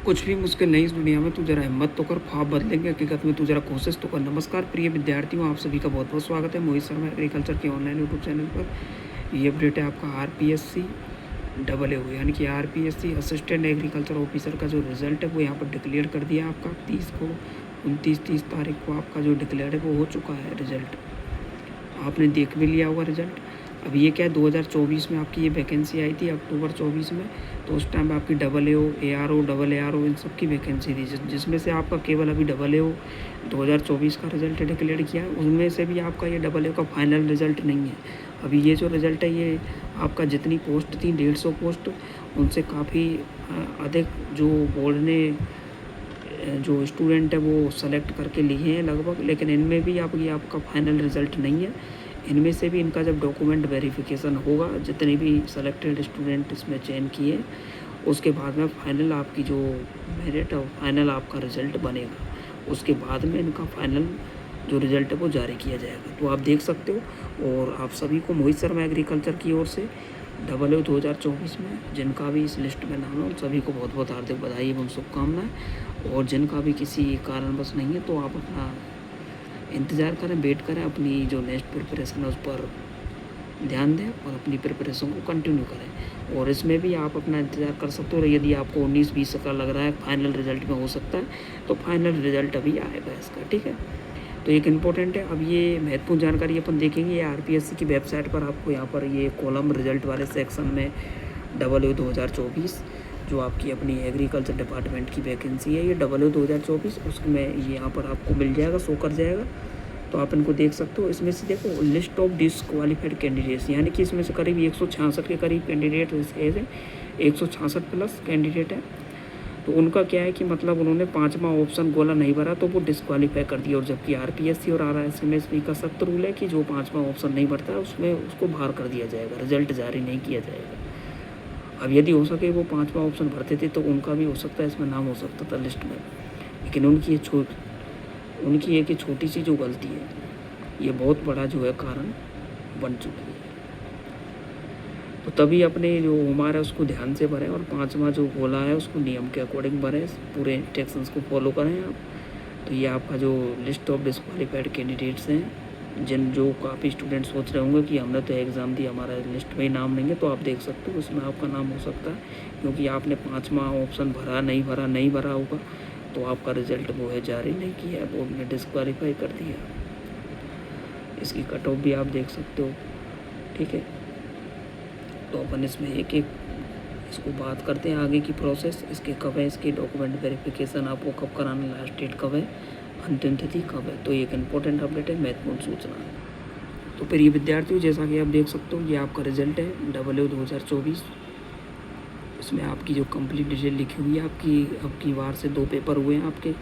कुछ भी मुश्किल नहीं इस दुनिया में, तू जरा हिम्मत तो कर, ख्वाब बदलेंगे हकीकत में, तू जरा कोशिश तो कर। नमस्कार प्रिय विद्यार्थियों, आप सभी का बहुत बहुत स्वागत है मोहित शर्मा एग्रीकल्चर के ऑनलाइन यूट्यूब चैनल पर। ये अपडेट है आपका आरपीएससी डबल ए यानी कि आरपीएससी असिस्टेंट एग्रीकल्चर ऑफिसर का जो रिज़ल्ट है वो यहाँ पर डिक्लेयर कर दिया आपका 30 तारीख को आपका जो डिक्लेयर है वो हो चुका है। रिज़ल्ट आपने देख भी लिया होगा रिज़ल्ट। अब ये क्या है, 2024 में आपकी ये वैकेंसी आई थी अक्टूबर 24 में, तो उस टाइम आपकी double A R O double A R O इन सब की वैकेंसी थी, जिसमें से आपका केवल अभी डबल ए 2024 का रिज़ल्ट डिक्लेयर किया है। उनमें से भी आपका ये डबल ए का फाइनल रिज़ल्ट नहीं है। अभी ये जो रिज़ल्ट है ये आपका जितनी पोस्ट थी 150 पोस्ट, उनसे काफ़ी अधिक जो बोर्ड ने जो स्टूडेंट है वो सेलेक्ट करके लिए हैं लगभग, लेकिन इनमें भी ये आपका फाइनल रिज़ल्ट नहीं है। इनमें से भी इनका जब डॉक्यूमेंट वेरिफिकेशन होगा, जितने भी सेलेक्टेड स्टूडेंट इसमें चयन किए, उसके बाद में फाइनल आपकी जो मेरिट और फाइनल आपका रिज़ल्ट बनेगा, उसके बाद में इनका फाइनल जो रिज़ल्ट है वो जारी किया जाएगा। तो आप देख सकते हो। और आप सभी को मोहित शर्मा एग्रीकल्चर की ओर से डबल ए 2024 में जिनका भी इस लिस्ट में नाम है उन सभी को बहुत बहुत हार्दिक बधाई एवं शुभकामनाएँ। और जिनका भी किसी कारणवश नहीं है तो आप अपना इंतज़ार करें, वेट करें, अपनी जो नेक्स्ट प्रिपरेशन है उस पर ध्यान दें और अपनी प्रिपरेशन को कंटिन्यू करें। और इसमें भी आप अपना इंतज़ार कर सकते हो। यदि आपको 19-20 का लग रहा है फाइनल रिज़ल्ट में हो सकता है, तो फाइनल रिज़ल्ट अभी आएगा इसका, ठीक है। तो एक इम्पोर्टेंट है, अब ये महत्वपूर्ण जानकारी अपन देखेंगे। ये आरपीएससी की वेबसाइट पर आपको यहाँ पर ये कॉलम रिज़ल्ट वाले सेक्शन में डबल ए 2024 जो आपकी अपनी एग्रीकल्चर डिपार्टमेंट की वैकेंसी है, ये डबल ए 2024 उसमें ये यहाँ पर आपको मिल जाएगा, शो कर जाएगा। तो आप इनको देख सकते हो। इसमें से देखो लिस्ट ऑफ डिसक्वालीफाइड कैंडिडेट्स, यानी कि इसमें से करीब 166 के करीब कैंडिडेट है, 166 प्लस कैंडिडेट है। तो उनका क्या है कि मतलब उन्होंने 5वां ऑप्शन गोला नहीं भरा तो वो डिसक्वालीफाई कर दिया। और जबकि आरपीएससी और आरएसएमएसपी का सख्त रूल है कि जो 5वां ऑप्शन नहीं भरता है उसमें उसको बाहर कर दिया जाएगा, रिजल्ट जारी नहीं किया जाएगा। अब यदि हो सके वो 5वां ऑप्शन भरते थे तो उनका भी हो सकता है इसमें नाम हो सकता था लिस्ट में, लेकिन उनकी एक छोटी सी जो गलती है ये बहुत बड़ा जो है कारण बन चुकी है। तो तभी अपने जो उम्र है उसको ध्यान से भरें और 5वां जो गोला है उसको नियम के अकॉर्डिंग भरें, पूरे इंस्ट्रक्शंस को फॉलो करें आप। तो ये आपका जो लिस्ट ऑफ डिसक्वालीफाइड कैंडिडेट्स हैं, जो काफ़ी स्टूडेंट सोच रहे होंगे कि हमने तो एग्ज़ाम दिया, हमारा लिस्ट में ही नाम नहीं है, तो आप देख सकते हो उसमें आपका नाम हो सकता है, क्योंकि आपने 5वां ऑप्शन नहीं भरा होगा तो आपका रिज़ल्ट वो है जारी नहीं किया है, बोर्ड ने डिसक्वालीफाई कर दिया। इसकी कट ऑफ भी आप देख सकते हो, ठीक है। तो अपन इसमें एक एक इसको बात करते हैं आगे की प्रोसेस, इसके कब है, इसकी डॉक्यूमेंट वेरिफिकेशन आपको कब कराना, लास्ट डेट कब है, अंतिम तिथि कब है। तो एक इम्पोर्टेंट अपडेट है, महत्वपूर्ण सूचना है। तो प्रिय विद्यार्थियों, जैसा कि आप देख सकते हो ये आपका रिजल्ट है डबल ए 2024। इसमें आपकी जो कंप्लीट डिटेल लिखी हुई है, आपकी बार से 2 पेपर हुए हैं आपके,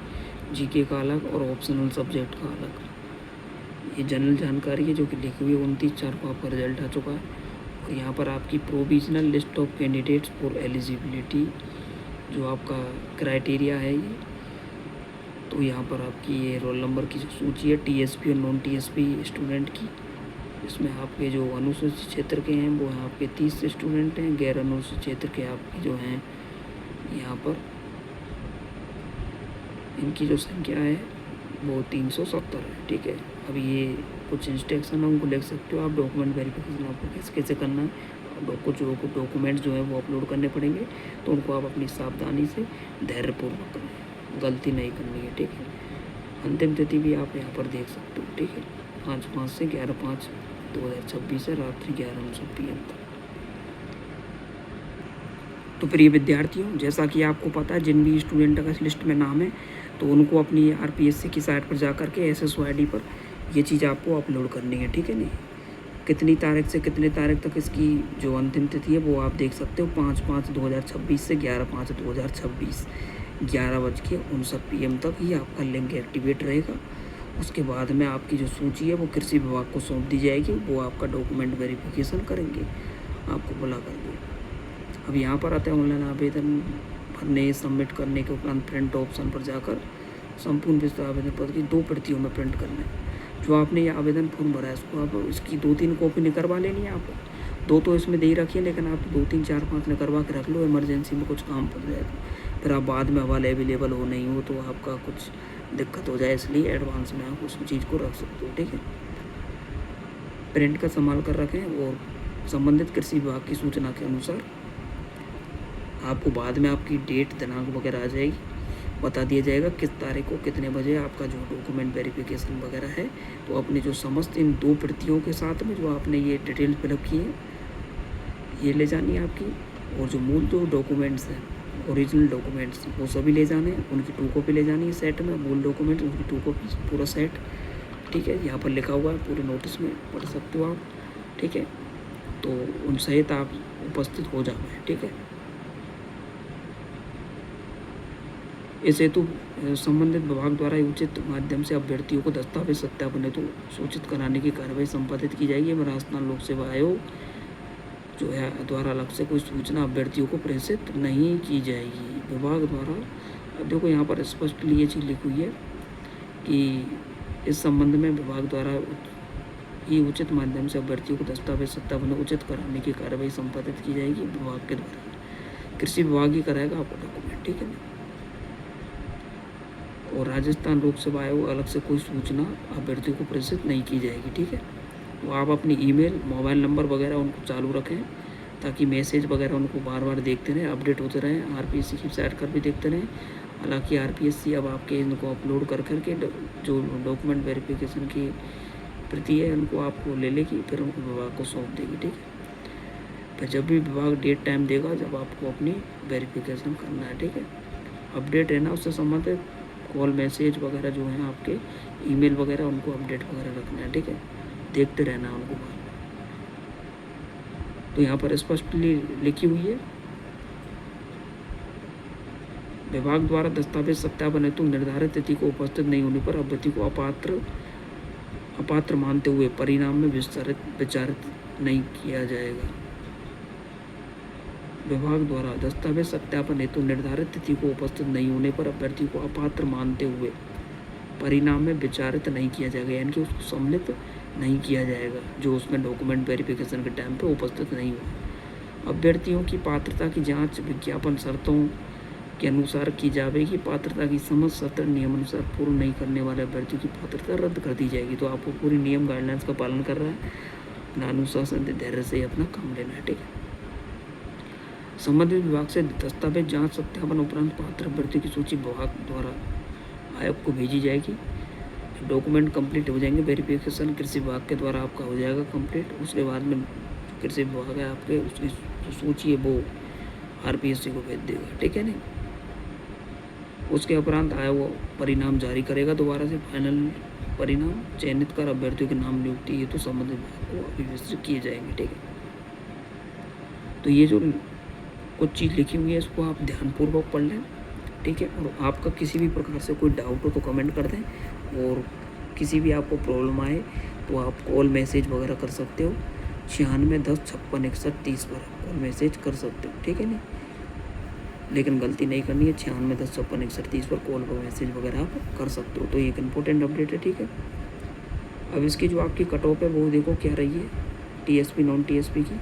जीके का अलग और ऑप्शनल सब्जेक्ट का अलग। ये जनरल जानकारी है जो कि लिखी हुई है। 29/4 को आपका रिजल्ट आ चुका है। और यहाँ पर आपकी provisional list of candidates for eligibility जो आपका क्राइटेरिया है ये, तो यहाँ पर आपकी ये रोल नंबर की जो सूची है टीएसपी और नॉन टीएसपी स्टूडेंट की, इसमें आपके जो अनुसूचित क्षेत्र के हैं वो यहाँ आपके 30 स्टूडेंट हैं, गैर अनुसूचित क्षेत्र के आपके जो हैं यहाँ पर इनकी जो संख्या है वो 370 है, ठीक है। अब ये कुछ इंस्ट्रक्शन है उनको लिख सकते हो आप। डॉक्यूमेंट वेरिफिकेशन आपको कैसे करना है, कुछ डॉक्यूमेंट्स जो है वो अपलोड करने पड़ेंगे, तो उनको आप अपनी सावधानी से धैर्यपूर्वक करें, गलती नहीं करनी है, ठीक है। अंतिम तिथि भी आप यहाँ पर देख सकते हो, ठीक है। 5/5 से 11/5/2026 है, रात्रि 11:09 PM तक। तो प्रिय विद्यार्थियों, जैसा कि आपको पता है जिन भी स्टूडेंट का इस लिस्ट में नाम है तो उनको अपनी आरपीएससी की साइट पर जा कर के SSOID पर ये चीज़ आपको अपलोड करनी है, ठीक है। नहीं कितनी तारीख से कितने तारीख तक इसकी जो अंतिम तिथि है वो आप देख सकते हो, 5/5/2026 से 11/5/2026 11:59 PM तक ही आपका लिंक एक्टिवेट रहेगा। उसके बाद में आपकी जो सूची है वो कृषि विभाग को सौंप दी जाएगी, वो आपका डॉक्यूमेंट वेरिफिकेशन करेंगे आपको बुला करके। अब यहाँ पर आते हैं ऑनलाइन आवेदन भरने सबमिट करने के उपरांत प्रिंट ऑप्शन पर जाकर संपूर्ण विस्तृत आवेदन पत्र की 2 प्रतियों में प्रिंट करना है। जो आपने ये आवेदन फॉर्म भरा है इसको आप इसकी 2-3 कॉपी निकलवा लेनी है आपको, 2 तो इसमें दे ही रखी है, लेकिन आप 2 3 4 5 में करवा के रख लो, इमरजेंसी में कुछ काम पड़ जाए तो फिर आप बाद में हवाले अवेलेबल हो नहीं हो तो आपका कुछ दिक्कत हो जाए, इसलिए एडवांस में आप उस चीज़ को रख सकते हो, ठीक है। प्रिंट का संभाल कर रखें और संबंधित कृषि विभाग की सूचना के अनुसार आपको बाद में आपकी डेट दिनांक वगैरह आ जाएगी, बता दिया जाएगा किस तारीख को कितने बजे आपका जो डॉक्यूमेंट वेरिफिकेशन वगैरह है। तो अपने जो समस्त इन 2 प्रतियों के साथ में जो आपने ये डिटेल फिलअप की है ये ले जानी है आपकी, और जो मूल जो डॉक्यूमेंट्स हैं ओरिजिनल डॉक्यूमेंट्स वो सभी ले जाने हैं, उनकी 2 कॉपी ले जानी है सेट में, मूल डॉक्यूमेंट उनकी 2 कॉपी पूरा सेट, ठीक है। यहाँ पर लिखा हुआ है, पूरे नोटिस में पढ़ सकते हो आप, ठीक है। तो उन सहित आप उपस्थित हो जाए, ठीक है। इस हेतु संबंधित विभाग द्वारा उचित माध्यम से अभ्यर्थियों को दस्तावेज सत्यापन हेतु सूचित कराने की कार्रवाई संपादित की जाएगी। राजस्थान लोक सेवा आयोग जो है द्वारा अलग से कोई सूचना अभ्यर्थियों को प्रेषित नहीं की जाएगी। विभाग द्वारा, अब देखो यहाँ पर स्पष्टली ये चीज़ लिखी हुई है कि इस संबंध में विभाग द्वारा ही उचित माध्यम से अभ्यर्थियों को दस्तावेज सत्यापन उचित कराने की कार्रवाई संपादित की जाएगी विभाग के द्वारा। कृषि विभाग ही कराएगा आपका डॉक्यूमेंट, ठीक है ना। और राजस्थान लोक सेवा आयोग अलग से कोई सूचना अभ्यर्थियों को प्रेषित नहीं की जाएगी, ठीक है। तो आप अपनी ईमेल, मोबाइल नंबर वगैरह उनको चालू रखें ताकि मैसेज वगैरह उनको बार बार देखते रहें, अपडेट होते रहें। आरपीएससी की वेबसाइट पर भी देखते रहें। हालांकि आरपीएससी अब आपके इनको अपलोड कर करके जो डॉक्यूमेंट वेरिफिकेशन की प्रति है उनको आपको ले लेगी, फिर उनको विभाग को सौंप देगी, ठीक है। फिर जब भी विभाग डेट टाइम देगा जब आपको अपनी वेरिफिकेशन करना है, ठीक है। अपडेट रहना उससे संबंधित कॉल मैसेज वगैरह जो हैं आपके ईमेल वगैरह उनको अपडेट वगैरह रखना है, ठीक है। देखते रहना उनको बाद में। तो यहाँ पर स्पष्टली लिखी हुई है, विभाग द्वारा दस्तावेज सत्यापन हेतु निर्धारित तिथि को उपस्थित नहीं होने पर अभ्यर्थी को अपात्र मानते हुए परिणाम में विचारित नहीं किया जाएगा। विभाग द्वारा दस्तावेज सत्यापन हेतु निर्धारित तिथि को उपस्थित नहीं होने पर अभ्यर्थी को अपात्र मानते हुए परिणाम में विचारित नहीं किया जाएगा, यानी कि उसको सम्मिलित नहीं किया जाएगा जो उसमें डॉक्यूमेंट वेरिफिकेशन के टाइम पे उपस्थित नहीं हुआ। अभ्यर्थियों की पात्रता की जांच विज्ञापन शर्तों के अनुसार की जाएगी। पात्रता की समस्त सत्र नियमानुसार पूर्ण नहीं करने वाले अभ्यर्थियों की पात्रता रद्द कर दी जाएगी। तो आपको पूरी नियम गाइडलाइंस का पालन कर रहा है, अपना अनुशासन धैर्य से अपना काम लेना है, ठीक है। संबंधित विभाग से दस्तावेज जांच सत्यापन उपरांत पात्र अभ्यर्थियों की सूची विभाग द्वारा आयोग को भेजी जाएगी। डॉक्यूमेंट कंप्लीट हो जाएंगे, वेरिफिकेशन कृषि विभाग के द्वारा आपका हो जाएगा कंप्लीट। उसके बाद में कृषि विभाग है आपके उसकी जो सूची है वो आरपीएससी को भेज देगा, ठीक है नहीं। उसके उपरांत आयोग परिणाम जारी करेगा, दोबारा से फाइनल परिणाम चयनित कर अभ्यर्थियों के नाम नियुक्ति ये तो संबंधित विभाग को अभिव्यक्त किए जाएंगे, ठीक है। तो ये जो कुछ चीज़ लिखी हुई है इसको आप ध्यानपूर्वक पढ़ लें, ठीक है। और आपका किसी भी प्रकार से कोई डाउट हो तो कमेंट कर दें, और किसी भी आपको प्रॉब्लम आए तो आप कॉल मैसेज वगैरह कर सकते हो 9610566130 पर कॉल मैसेज कर सकते हो, ठीक है नहीं। लेकिन गलती नहीं करनी है, 9610566130 पर कॉल व मैसेज वगैरह आप कर सकते हो। तो ये एक इम्पोर्टेंट अपडेट है, ठीक है। अब इसकी जो आपकी कट ऑफ है वो देखो क्या रही है, टीएसपी नॉन टीएसपी की,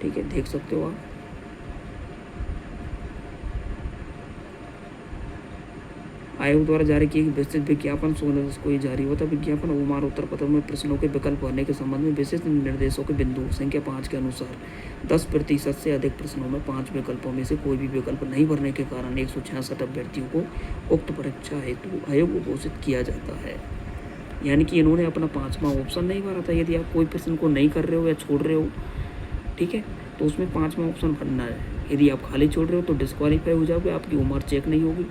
ठीक है, देख सकते हो आप। आयोग द्वारा जारी किए गए विस्तृत विज्ञापन 16 को ये जारी होता विज्ञापन ओमार उत्तर पत्र में प्रश्नों के विकल्प भरने के संबंध में विशिष्ट निर्देशों के बिंदु संख्या 5 के अनुसार 10% से अधिक प्रश्नों में 5 विकल्पों में से कोई भी विकल्प नहीं भरने के कारण 166 अभ्यर्थियों को उक्त परीक्षा हेतु आयोग घोषित किया जाता है। यानी कि इन्होंने अपना 5वां ऑप्शन नहीं भरा था। यदि आप कोई प्रश्न को नहीं कर रहे हो या छोड़ रहे हो, ठीक है, तो उसमें 5वां ऑप्शन भरना है। यदि आप खाली छोड़ रहे हो तो डिस्क्वालीफाई हो जाओगे, आपकी उम्र चेक नहीं होगी।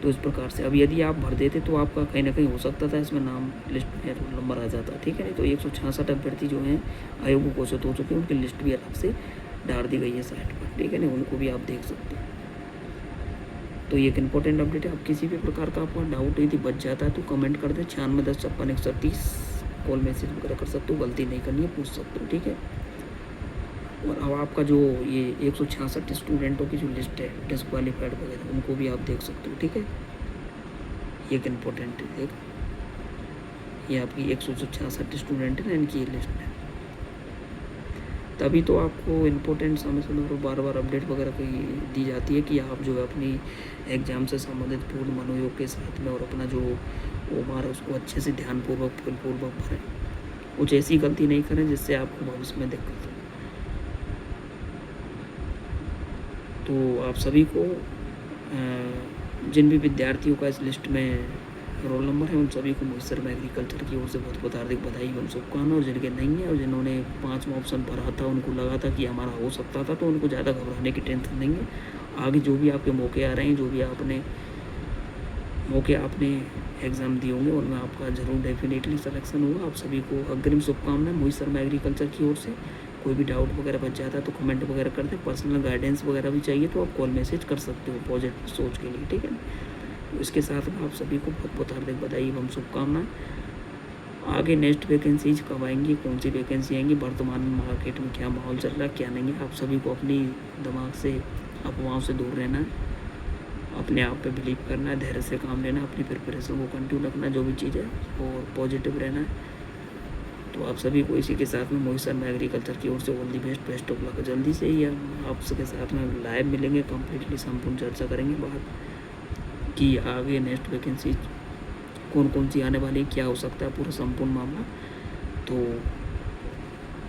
तो इस प्रकार से अब यदि आप भर देते तो आपका कहीं ना कहीं हो सकता था इसमें नाम लिस्ट में रोल नंबर आ जाता, ठीक है नहीं। तो 166 अभ्यर्थी जो हैं आयोग घोषित हो चुके हैं, उनकी लिस्ट भी अलग से डाल दी गई है साइट पर, ठीक है नहीं, उनको भी आप देख सकते हैं। तो ये एक इम्पोर्टेंट अपडेट है। अब किसी भी प्रकार का आपका डाउट यदि बच जाता है तो कमेंट कर दें, 9610566130 कॉल मैसेज वगैरह कर सकते हो, गलती नहीं करनी है, पूछ सकते हो, ठीक है। और अब आपका जो ये 166 स्टूडेंटों की जो लिस्ट है डिस्क्वालीफाइड वगैरह, उनको भी आप देख सकते हो, ठीक है। ये एक इम्पोर्टेंट है, ये आपकी 166 स्टूडेंट है ना, इनकी ये लिस्ट है। तभी तो आपको इम्पोर्टेंट समय समय पर बार बार अपडेट वगैरह की दी जाती है कि आप जो है अपनी एग्ज़ाम से संबंधित पूर्ण मनोयोग के साथ में और अपना जो ओमार है उसको अच्छे से ध्यानपूर्वक पूर्वक भरें। कुछ ऐसी गलती नहीं करें जिससे आपको भविष्य में दिक्कत हो। तो आप सभी को जिन भी विद्यार्थियों का इस लिस्ट में रोल नंबर है उन सभी को मोहित शर्मा एग्रीकल्चर की ओर से बहुत बहुत हार्दिक बधाई एवं शुभकामनाएं। और जिनके नहीं है और जिन्होंने 5वां ऑप्शन भरा था, उनको लगा था कि हमारा हो सकता था, तो उनको ज़्यादा घबराने की टेंशन नहीं है। आगे जो भी आपके मौके आ रहे हैं, जो भी आपने एग्ज़ाम दिए होंगे उनमें आपका ज़रूर डेफिनेटली सिलेक्शन होगा। आप सभी को अग्रिम शुभकामनाएं मोहित शर्मा एग्रीकल्चर की ओर से। कोई भी डाउट वगैरह बच जाता है तो कमेंट वगैरह कर दें। पर्सनल गाइडेंस वगैरह भी चाहिए तो आप कॉल मैसेज कर सकते हो पॉजिटिव सोच के लिए, ठीक है। तो इसके साथ में आप सभी को बहुत बहुत हार्दिक बधाई एवं शुभकामनाएं। आगे नेक्स्ट वैकेंसीज कब आएंगी, कौन सी वैकेंसी आएंगी, वर्तमान मार्केट में क्या माहौल चल रहा है क्या नहीं है, आप सभी को अपनी दिमाग से अफवाहों से दूर रहना है, अपने आप पे बिलीव करना है, धैर्य से काम लेना है, अपनी प्रिपरेशन को कंटिन्यू रखना है जो भी चीज़ है, और पॉजिटिव रहना है। तो आप सभी को इसी के साथ में मोहित शर्मा एग्रीकल्चर की ओर से all the best, best of luck. जल्दी से ही हम आप सबके साथ में लाइव मिलेंगे, कम्प्लीटली संपूर्ण चर्चा करेंगे बात कि आगे नेक्स्ट वैकेंसी कौन कौन सी आने वाली, क्या हो सकता है पूरा संपूर्ण मामला। तो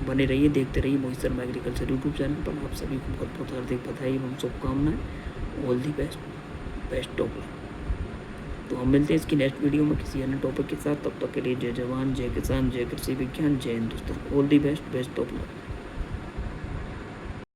बने रहिए, देखते रहिए Mohit Sharma agriculture YouTube channel पर। आप सभी को बहुत बहुत हार्दिक बधाई एवं शुभकामनाएं। All the best, best of luck. तो हम मिलते हैं इसकी नेक्स्ट वीडियो में किसी अन्य टॉपिक के साथ। तब तक के लिए जय जवान, जय किसान, जय कृषि विज्ञान, जय Hindustan. All the best, best of luck.